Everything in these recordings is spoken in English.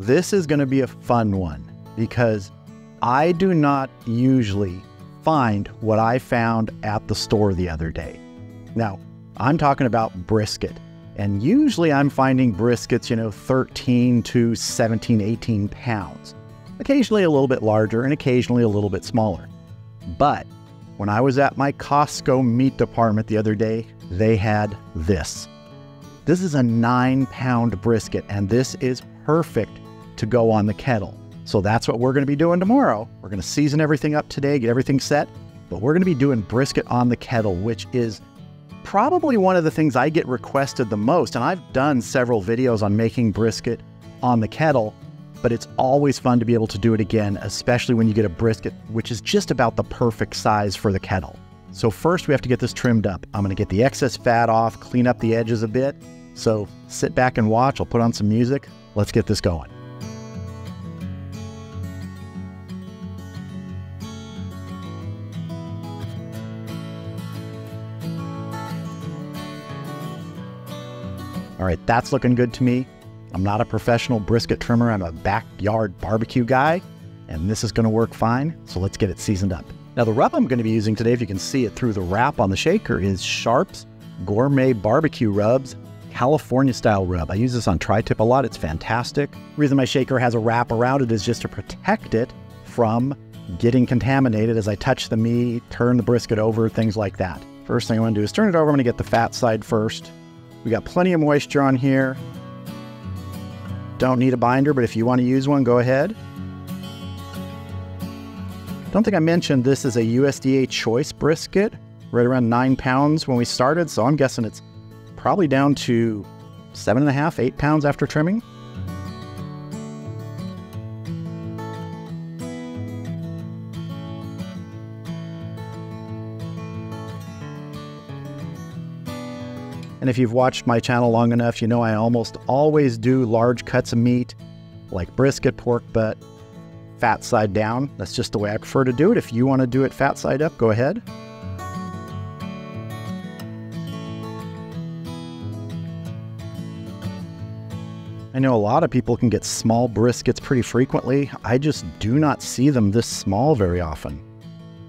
this is going to be a fun one because I do not usually find what I found at the store the other day. Now, I'm talking about brisket, and usually I'm finding briskets, 13 to 17, 18 pounds. Occasionally a little bit larger and occasionally a little bit smaller. But when I was at my Costco meat department the other day, they had this. This is a 9-pound brisket, and this is perfect to go on the kettle. So that's what we're going to be doing tomorrow. We're going to season everything up today, get everything set, but we're going to be doing brisket on the kettle, which is probably one of the things I get requested the most. And I've done several videos on making brisket on the kettle, but it's always fun to be able to do it again, especially when you get a brisket, which is just about the perfect size for the kettle. So first we have to get this trimmed up. I'm going to get the excess fat off, clean up the edges a bit. So sit back and watch. I'll put on some music. Let's get this going. All right, that's looking good to me. I'm not a professional brisket trimmer. I'm a backyard barbecue guy, and this is going to work fine. So let's get it seasoned up. Now, the rub I'm going to be using today, if you can see it through the wrap on the shaker, is Sharp's Gourmet Barbecue Rubs California style rub. I use this on tri-tip a lot. It's fantastic. The reason my shaker has a wrap around it is just to protect it from getting contaminated as I touch the meat, turn the brisket over, things like that. First thing I want to do is turn it over. I'm going to get the fat side first. We got plenty of moisture on here. Don't need a binder, but if you want to use one, go ahead. Don't think I mentioned this is a USDA choice brisket, right around 9 pounds when we started, so I'm guessing it's probably down to 7.5, 8 pounds after trimming. And if you've watched my channel long enough, you know I almost always do large cuts of meat, like brisket, pork butt, fat side down. That's just the way I prefer to do it. If you want to do it fat side up, go ahead. I know a lot of people can get small briskets pretty frequently. I just do not see them this small very often.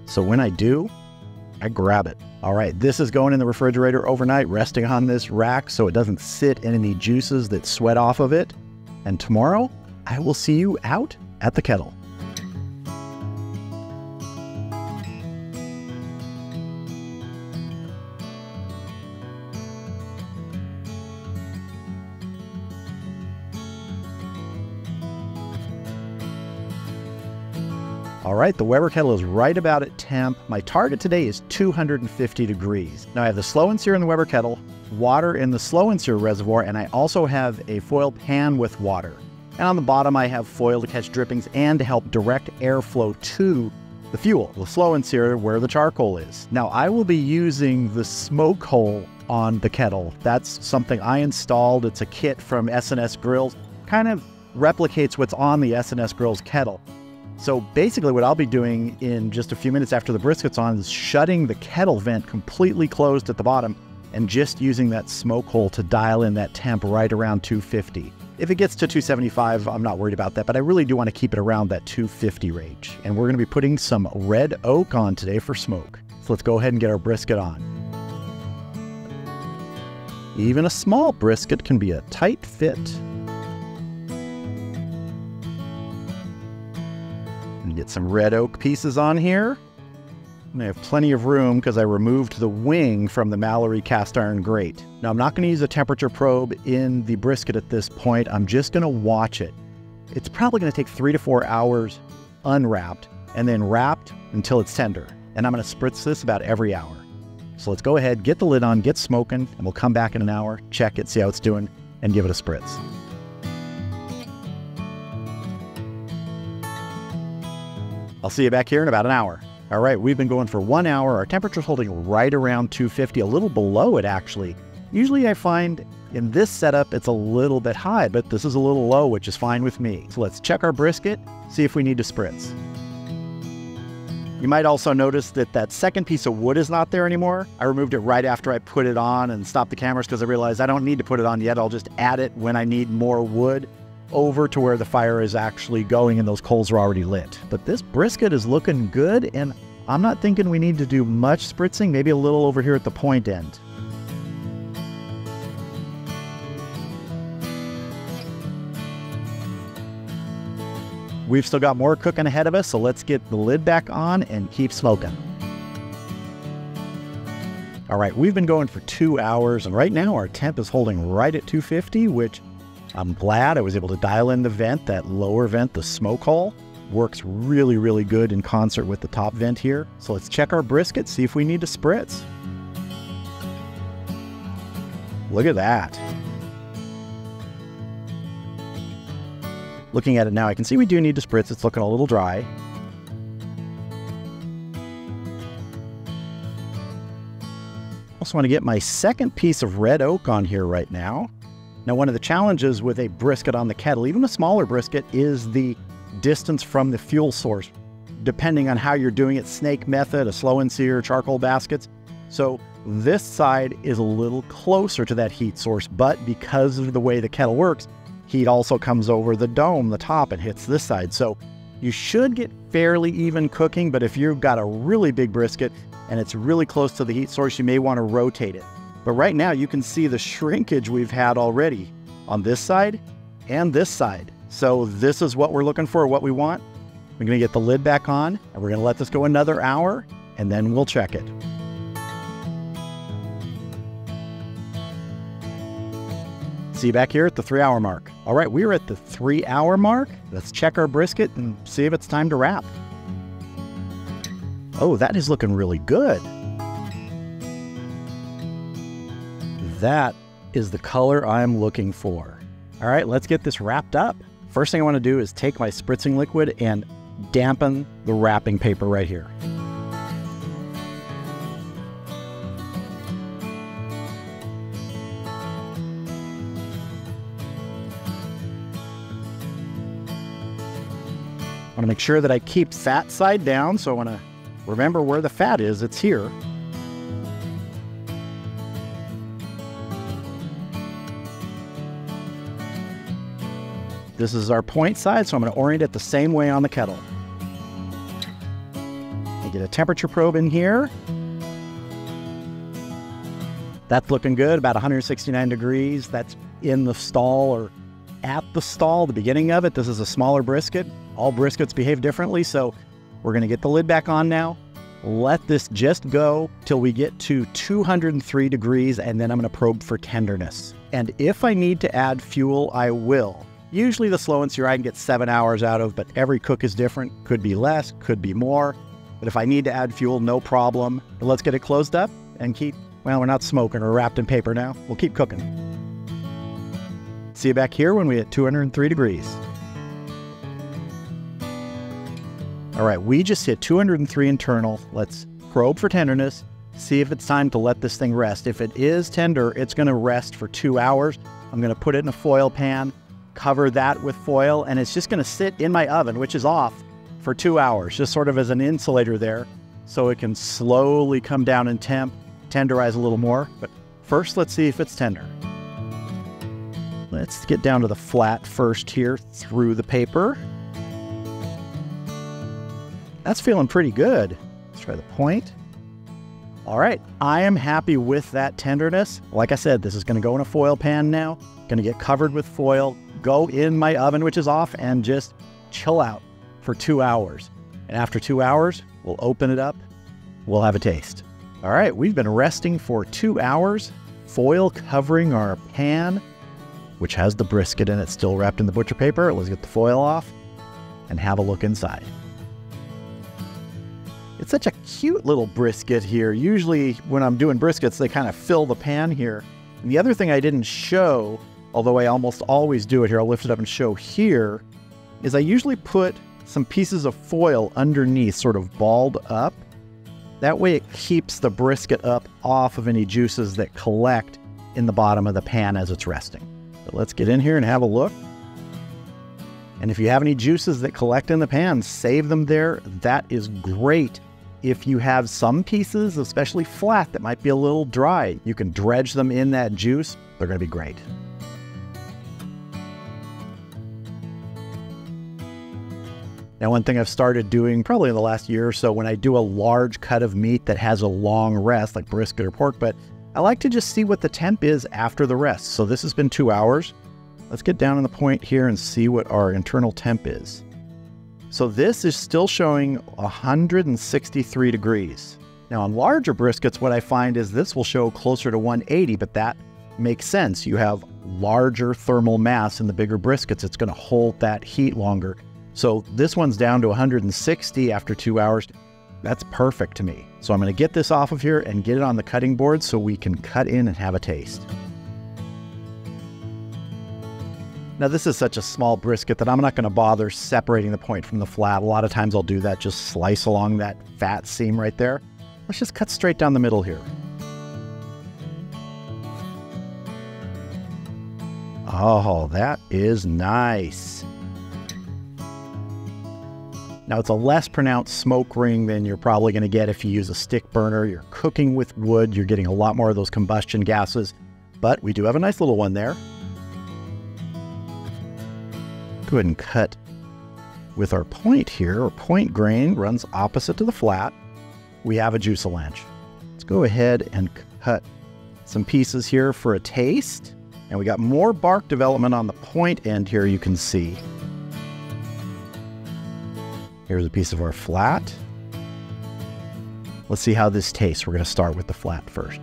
So when I do, I grab it. All right, this is going in the refrigerator overnight, resting on this rack so it doesn't sit in any juices that sweat off of it. And tomorrow, I will see you out at the kettle. All right, the Weber kettle is right about at temp. My target today is 250 degrees. Now I have the slow and sear in the Weber kettle, water in the slow and sear reservoir, and I also have a foil pan with water. And on the bottom, I have foil to catch drippings and to help direct airflow to the fuel, the slow and sear where the charcoal is. Now I will be using the smoke hole on the kettle. That's something I installed. It's a kit from S&S Grills, kind of replicates what's on the S&S Grills kettle. So basically what I'll be doing in just a few minutes after the brisket's on is shutting the kettle vent completely closed at the bottom and just using that smoke hole to dial in that temp right around 250. If it gets to 275, I'm not worried about that, but I really do want to keep it around that 250 range. And we're going to be putting some red oak on today for smoke. So let's go ahead and get our brisket on. Even a small brisket can be a tight fit. Get some red oak pieces on here. And I have plenty of room because I removed the wing from the Mallory cast iron grate. Now I'm not going to use a temperature probe in the brisket at this point. I'm just going to watch it. It's probably going to take 3 to 4 hours unwrapped and then wrapped until it's tender. And I'm going to spritz this about every hour. So let's go ahead, get the lid on, get smoking, and we'll come back in an hour, check it, see how it's doing, and give it a spritz. I'll see you back here in about an hour. All right, we've been going for 1 hour. Our temperature's holding right around 250, a little below it actually. Usually I find in this setup it's a little bit high, but this is a little low, which is fine with me. So let's check our brisket, see if we need to spritz. You might also notice that that second piece of wood is not there anymore. I removed it right after I put it on and stopped the cameras because I realized I don't need to put it on yet. I'll just add it when I need more wood. over to where the fire is actually going and those coals are already lit. But this brisket is looking good, and I'm not thinking we need to do much spritzing, maybe a little over here at the point end. We've still got more cooking ahead of us, so let's get the lid back on and keep smoking. All right, we've been going for 2 hours, and right now our temp is holding right at 250, which I'm glad I was able to dial in the vent. That lower vent, the smoke hole, works really, really good in concert with the top vent here. So let's check our brisket, see if we need to spritz. Look at that. Looking at it now, I can see we do need to spritz. It's looking a little dry. Also want to get my second piece of red oak on here right now. Now, one of the challenges with a brisket on the kettle, even a smaller brisket, is the distance from the fuel source, depending on how you're doing it, snake method, a slow and sear, charcoal baskets. So this side is a little closer to that heat source, but because of the way the kettle works, heat also comes over the dome, the top, and hits this side. So you should get fairly even cooking, but if you've got a really big brisket and it's really close to the heat source, you may want to rotate it. But right now you can see the shrinkage we've had already on this side and this side. So this is what we're looking for, what we want. We're going to get the lid back on, and we're going to let this go another hour, and then we'll check it. See you back here at the 3-hour mark. All right, we're at the 3-hour mark. Let's check our brisket and see if it's time to wrap. Oh, that is looking really good. That is the color I'm looking for. All right, let's get this wrapped up. First thing I want to do is take my spritzing liquid and dampen the wrapping paper right here. I want to make sure that I keep fat side down, so I want to remember where the fat is. It's here. This is our point side, so I'm going to orient it the same way on the kettle. I get a temperature probe in here. That's looking good, about 169 degrees. That's in the stall or at the stall, the beginning of it. This is a smaller brisket. All briskets behave differently, so we're going to get the lid back on now. Let this just go till we get to 203 degrees, and then I'm going to probe for tenderness. And if I need to add fuel, I will. Usually the slow and sear I can get 7 hours out of, but every cook is different. Could be less, could be more. But if I need to add fuel, no problem. But let's get it closed up and keep, well, we're not smoking or wrapped in paper now. We'll keep cooking. See you back here when we hit 203 degrees. All right, we just hit 203 internal. Let's probe for tenderness, see if it's time to let this thing rest. If it is tender, it's gonna rest for 2 hours. I'm gonna put it in a foil pan, cover that with foil, and it's just gonna sit in my oven, which is off, for 2 hours, just sort of as an insulator there, so it can slowly come down in temp, tenderize a little more. But first, let's see if it's tender. Let's get down to the flat first here through the paper. That's feeling pretty good. Let's try the point. All right, I am happy with that tenderness. Like I said, this is gonna go in a foil pan now, gonna get covered with foil, go in my oven, which is off, and just chill out for 2 hours. And after 2 hours, we'll open it up, we'll have a taste. All right, we've been resting for 2 hours, foil covering our pan, which has the brisket in it, still wrapped in the butcher paper. Let's get the foil off and have a look inside. It's such a cute little brisket here. Usually when I'm doing briskets, they kind of fill the pan here. And the other thing I didn't show, although I almost always do it here, I'll lift it up and show here, is I usually put some pieces of foil underneath, sort of balled up. That way it keeps the brisket up off of any juices that collect in the bottom of the pan as it's resting. So let's get in here and have a look. And if you have any juices that collect in the pan, save them there. That is great. If you have some pieces, especially flat, that might be a little dry, you can dredge them in that juice. They're going to be great. Now, one thing I've started doing probably in the last year or so, when I do a large cut of meat that has a long rest, like brisket or pork butt, I like to just see what the temp is after the rest. So this has been 2 hours. Let's get down on the point here and see what our internal temp is. So this is still showing 163 degrees. Now on larger briskets, what I find is this will show closer to 180, but that makes sense. You have larger thermal mass in the bigger briskets. It's going to hold that heat longer. So this one's down to 160 after 2 hours. That's perfect to me. So I'm going to get this off of here and get it on the cutting board so we can cut in and have a taste. Now this is such a small brisket that I'm not going to bother separating the point from the flat. A lot of times I'll do that, just slice along that fat seam right there. Let's just cut straight down the middle here. Oh, that is nice. Now it's a less pronounced smoke ring than you're probably going to get if you use a stick burner. You're cooking with wood, you're getting a lot more of those combustion gases, but we do have a nice little one there. Go ahead and cut with our point here. Our point grain runs opposite to the flat. We have a Juice-O-Lanch. Let's go ahead and cut some pieces here for a taste. And we got more bark development on the point end here, you can see. Here's a piece of our flat. Let's see how this tastes. We're going to start with the flat first.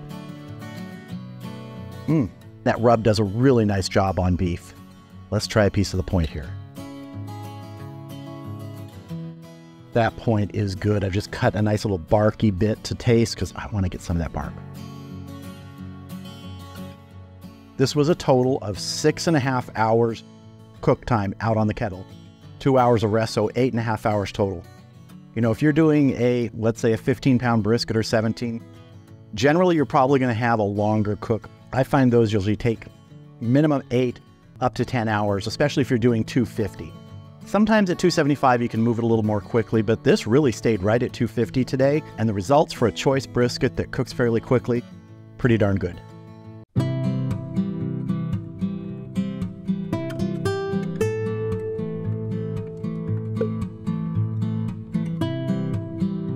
That rub does a really nice job on beef. Let's try a piece of the point here. That point is good. I've just cut a nice little barky bit to taste because I want to get some of that bark. This was a total of 6.5 hours cook time out on the kettle. 2 hours of rest, so 8.5 hours total. You know, if you're doing let's say a 15-pound brisket or 17, generally you're probably going to have a longer cook. I find those usually take minimum 8 up to 10 hours, especially if you're doing 250. Sometimes at 275 you can move it a little more quickly, but this really stayed right at 250 today, and the results for a choice brisket that cooks fairly quickly, pretty darn good.